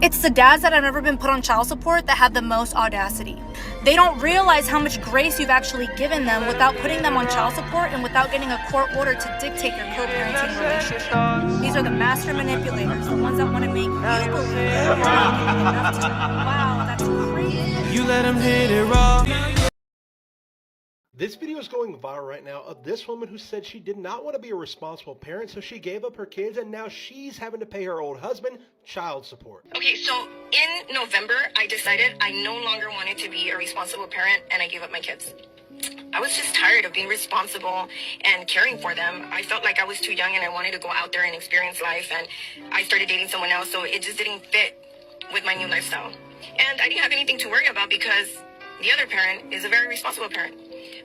It's the dads that have never been put on child support that have the most audacity. They don't realize how much grace you've actually given them without putting them on child support and without getting a court order to dictate your co-parenting relationship. These are the master manipulators, the ones that want to make you believe you're not giving enough to them. Wow, that's crazy. You let them hit it raw. This video is going viral right now of this woman who said she did not want to be a responsible parent, so she gave up her kids, and now she's having to pay her old husband child support. Okay, so in November, I decided I no longer wanted to be a responsible parent, and I gave up my kids. I was just tired of being responsible and caring for them. I felt like I was too young and I wanted to go out there and experience life, and I started dating someone else, so it just didn't fit with my new lifestyle. And I didn't have anything to worry about because the other parent is a very responsible parent.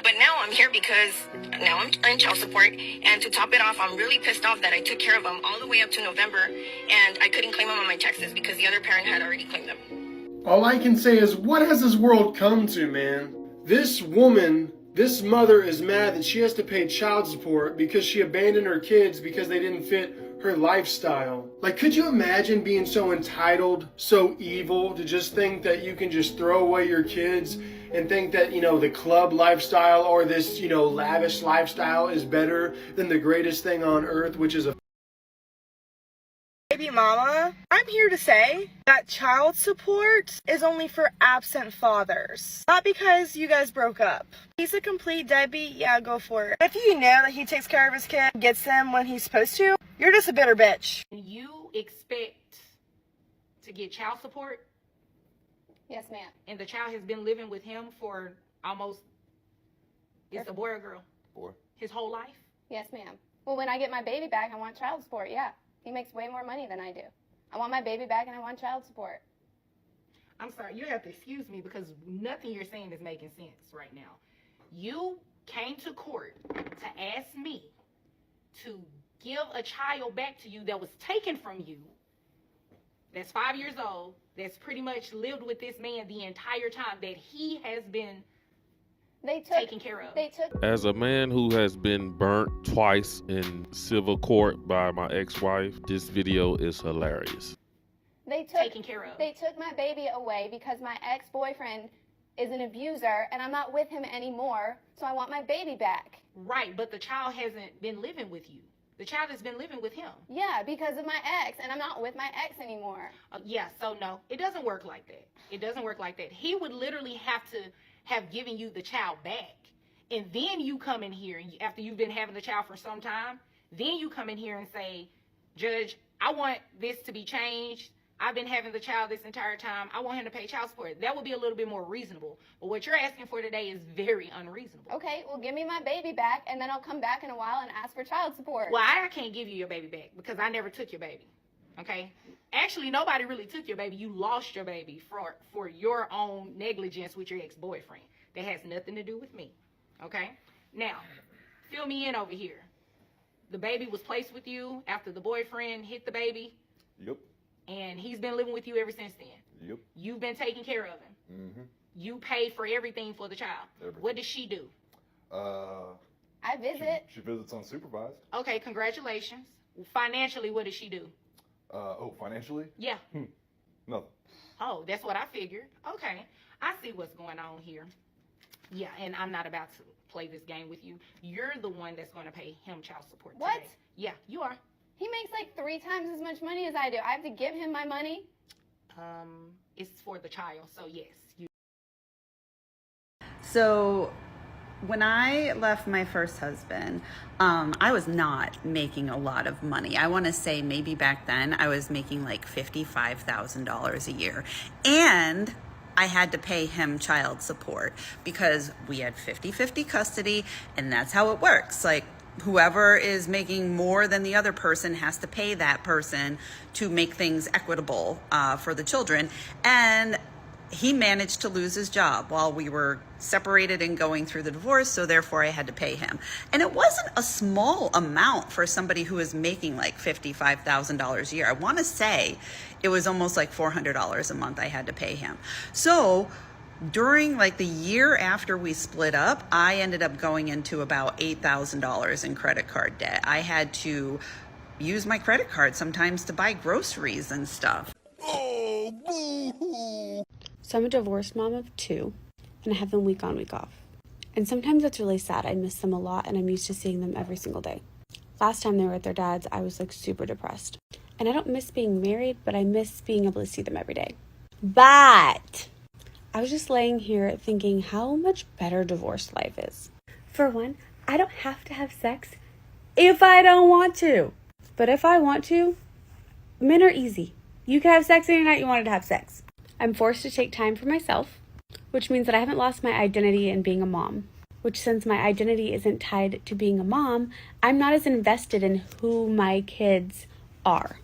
But now I'm here because now I'm earning child support, and to top it off, I'm really pissed off that I took care of them all the way up to November, and I couldn't claim them on my taxes because the other parent had already claimed them. All I can say is, what has this world come to, man? This woman, this mother is mad that she has to pay child support because she abandoned her kids because they didn't fit her lifestyle. Like, could you imagine being so entitled, so evil, to just think that you can just throw away your kids and think that, you know, the club lifestyle or this, you know, lavish lifestyle is better than the greatest thing on earth, which is a Baby mama, I'm here to say that child support is only for absent fathers. Not because you guys broke up. He's a complete deadbeat, yeah, go for it. If you know that he takes care of his kid, gets them when he's supposed to, you're just a bitter bitch. You expect to get child support? Yes, ma'am. And the child has been living with him for almost, it's a boy or girl? Boy. His whole life? Yes, ma'am. Well, when I get my baby back, I want child support, yeah. He makes way more money than I do. I want my baby back and I want child support. I'm sorry, you have to excuse me because nothing you're saying is making sense right now. You came to court to ask me to give a child back to you that was taken from you, that's 5 years old, that's pretty much lived with this man the entire time that he has been taken care of. As a man who has been burnt twice in civil court by my ex-wife, this video is hilarious. Taken care of. They took my baby away because my ex-boyfriend is an abuser and I'm not with him anymore, so I want my baby back. Right, but the child hasn't been living with you. The child has been living with him. Yeah, because of my ex, and I'm not with my ex anymore. Yeah, so no, it doesn't work like that. It doesn't work like that. He would literally have to have given you the child back, and then you come in here after you've been having the child for some time, then you come in here and say, Judge, I want this to be changed. I've been having the child this entire time. I want him to pay child support. That would be a little bit more reasonable. But what you're asking for today is very unreasonable. Okay, well, give me my baby back, and then I'll come back in a while and ask for child support. Well, I can't give you your baby back because I never took your baby. Okay? Actually, nobody really took your baby. You lost your baby for your own negligence with your ex-boyfriend. That has nothing to do with me. Okay? Now, fill me in over here. The baby was placed with you after the boyfriend hit the baby. Yep. And he's been living with you ever since then. Yep. You've been taking care of him. Mm-hmm. You pay for everything for the child. Everything. What does she do? I visit. She visits unsupervised. Okay, congratulations. Financially, what does she do? Financially? Yeah. Nothing. Oh, that's what I figured. Okay. I see what's going on here. Yeah, and I'm not about to play this game with you. You're the one that's going to pay him child support today. What? Yeah, you are. He makes like 3 times as much money as I do. I have to give him my money? It's for the child, so yes. So when I left my first husband, I was not making a lot of money. I want to say maybe back then I was making like $55,000 a year. And I had to pay him child support because we had 50-50 custody, and that's how it works. Like, whoever is making more than the other person has to pay that person to make things equitable for the children. And he managed to lose his job while we were separated and going through the divorce, so therefore I had to pay him. And it wasn't a small amount for somebody who was making like $55,000 a year. I want to say it was almost like $400 a month I had to pay him. So during like the year after we split up, I ended up going into about $8,000 in credit card debt. I had to use my credit card sometimes to buy groceries and stuff. Oh, So I'm a divorced mom of 2, and I have them week on, week off. And sometimes it's really sad. I miss them a lot, and I'm used to seeing them every single day. Last time they were at their dad's, I was like super depressed. And I don't miss being married, but I miss being able to see them every day. But I was just laying here thinking how much better divorced life is. For one, I don't have to have sex if I don't want to. But if I want to, men are easy. You can have sex any night you wanted to have sex. I'm forced to take time for myself, which means that I haven't lost my identity in being a mom. Which, since my identity isn't tied to being a mom, I'm not as invested in who my kids are.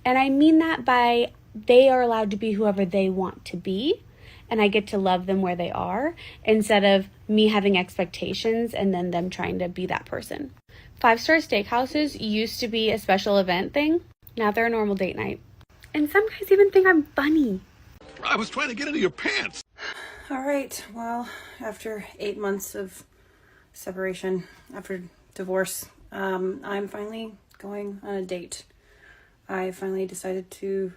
And I mean that by they are allowed to be whoever they want to be, and I get to love them where they are, instead of me having expectations and then them trying to be that person. 5-star steakhouses used to be a special event thing. Now they're a normal date night. And some guys even think I'm funny. I was trying to get into your pants. All right, well, after 8 months of separation, after divorce, I'm finally going on a date. I finally decided to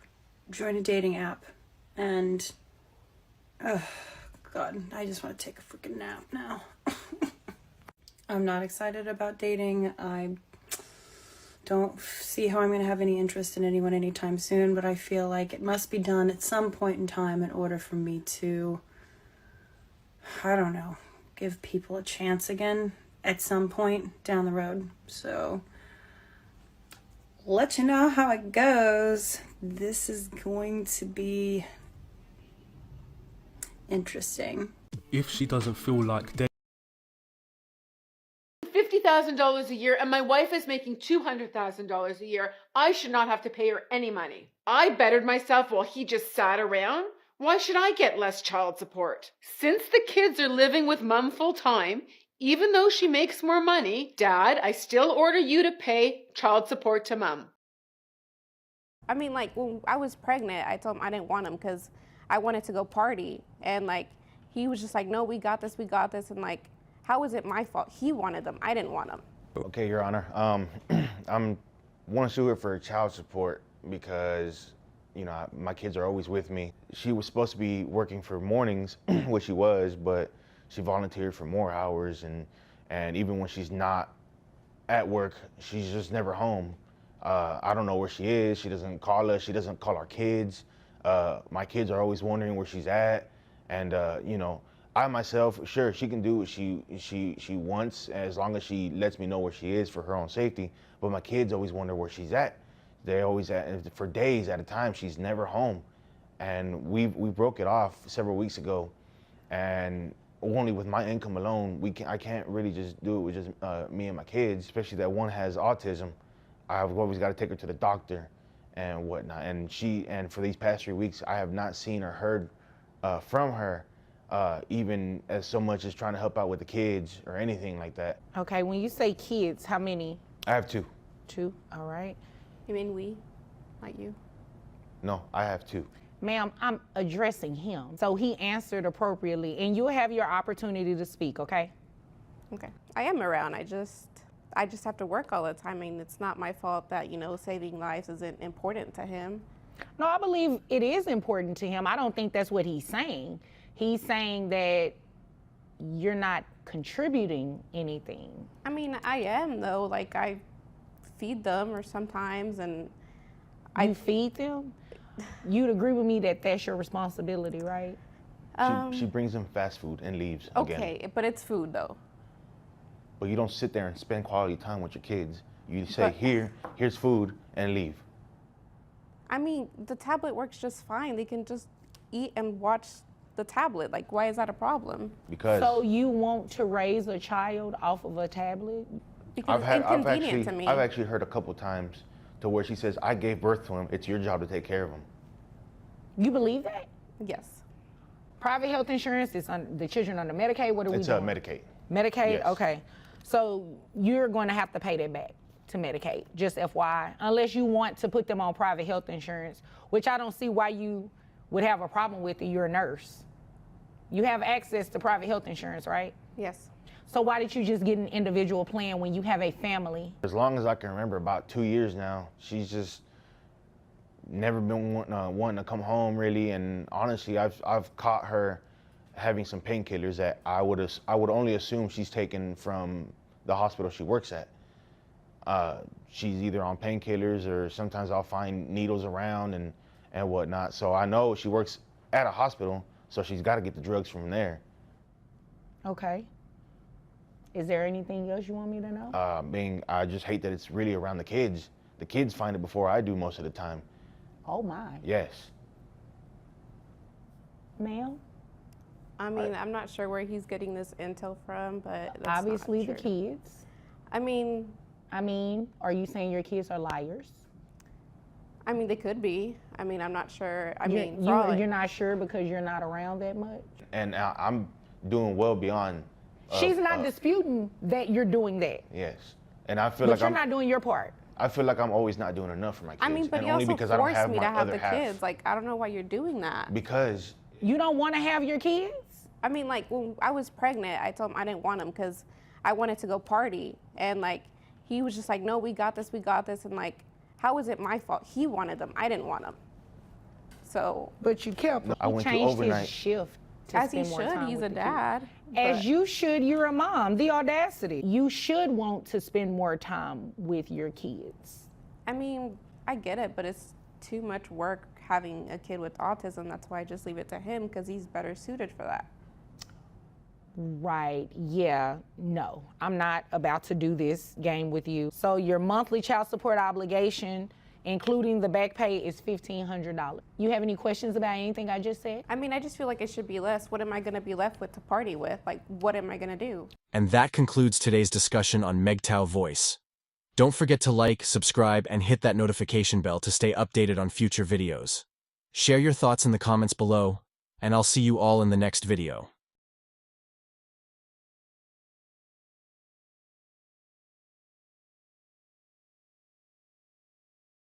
join a dating app, and, oh, God, I just want to take a freaking nap now. I'm not excited about dating. I don't see how I'm going to have any interest in anyone anytime soon, but I feel like it must be done at some point in time in order for me to, I don't know, give people a chance again at some point down the road. So, let you know how it goes. This is going to be interesting. If she doesn't feel like they $50,000 a year and my wife is making $200,000 a year, I should not have to pay her any money. I bettered myself while he just sat around. Why should I get less child support? Since the kids are living with mom full time, even though she makes more money, Dad, I still order you to pay child support to mom. I mean, like, when I was pregnant, I told him I didn't want him because I wanted to go party. And, like, he was just like, no, we got this. And, like, how is it my fault? He wanted them. I didn't want them. Okay, Your Honor. I'm want to sue her for child support because, you know, my kids are always with me. She was supposed to be working for mornings, which she was, but she volunteered for more hours. And even when she's not at work, she's just never home. I don't know where she is. She doesn't call us. She doesn't call our kids. My kids are always wondering where she's at. And, you know, I myself, sure, she can do what she wants as long as she lets me know where she is for her own safety. But my kids always wonder where she's at. They always for days at a time. She's never home, and we broke it off several weeks ago, and only with my income alone, I can't really just do it with just me and my kids. Especially that one has autism. I've always got to take her to the doctor and whatnot. And for these past 3 weeks, I have not seen or heard from her. Even as so much as trying to help out with the kids or anything like that. Okay, when you say kids, how many? I have 2. 2, all right. You mean we, not you? No, I have 2. Ma'am, I'm addressing him. So he answered appropriately, and you'll have your opportunity to speak, okay? Okay. I am around. I just have to work all the time. I mean, it's not my fault that, you know, saving lives isn't important to him. No, I believe it is important to him. I don't think that's what he's saying. He's saying that you're not contributing anything. I mean, I am, though. Like, I feed them or sometimes, and I feed them? You'd agree with me that that's your responsibility, right? She brings them fast food and leaves again. Okay, but it's food, though. But you don't sit there and spend quality time with your kids. You say, here's food, and leave. I mean, the tablet works just fine. They can just eat and watch the tablet. Like, why is that a problem? Because so you want to raise a child off of a tablet? Because it's inconvenient to me. I've actually heard a couple times to where she says, I gave birth to him. It's your job to take care of him. You believe that? Yes. Private health insurance is on the children under Medicaid. What are we doing? Medicaid. Medicaid? Yes. Okay. So you're going to have to pay that back to Medicaid, just FYI, unless you want to put them on private health insurance, which I don't see why you would have a problem with it. You're a nurse. You have access to private health insurance, right? Yes. So why did you just get an individual plan when you have a family? As long as I can remember, about 2 years now, she's just never been wanting to come home really, and honestly, I've caught her having some painkillers that I would only assume she's taken from the hospital she works at. She's either on painkillers, or sometimes I'll find needles around and whatnot. So I know she works at a hospital, so she's got to get the drugs from there. Okay. Is there anything else you want me to know? I just hate that it's really around the kids. The kids find it before I do most of the time. Oh my. Yes. Ma'am? I mean, I'm not sure where he's getting this intel from, but that's Obviously not the true. kids. I mean, are you saying your kids are liars? I mean, they could be. I mean, I'm not sure. You're not sure because you're not around that much? And I'm doing well beyond. She's not disputing that you're doing that. Yes. And I feel but like you're not doing your part. I feel like I'm always not doing enough for my kids. I mean, but and you only also because I don't forced have me my to have other the half. kids. Like, I don't know why you're doing that. Because you don't want to have your kids? I mean, like, when I was pregnant, I told him I didn't want him because I wanted to go party. And, like, he was just like, no, we got this. And, like, how is it my fault? He wanted them. I didn't want them. So. But you kept. I went to changed overnight. his shift to as he spend more should. time He's with a the dad. kids. As you should. You're a mom. The audacity. You should want to spend more time with your kids. I mean, I get it, but it's too much work having a kid with autism. That's why I just leave it to him because he's better suited for that. Right, yeah, no. I'm not about to do this game with you. So your monthly child support obligation, including the back pay, is $1,500. You have any questions about anything I just said? I mean, I just feel like it should be less. What am I gonna be left with to party with? Like, what am I gonna do? And that concludes today's discussion on MGTOW Voice. Don't forget to like, subscribe, and hit that notification bell to stay updated on future videos. Share your thoughts in the comments below, and I'll see you all in the next video.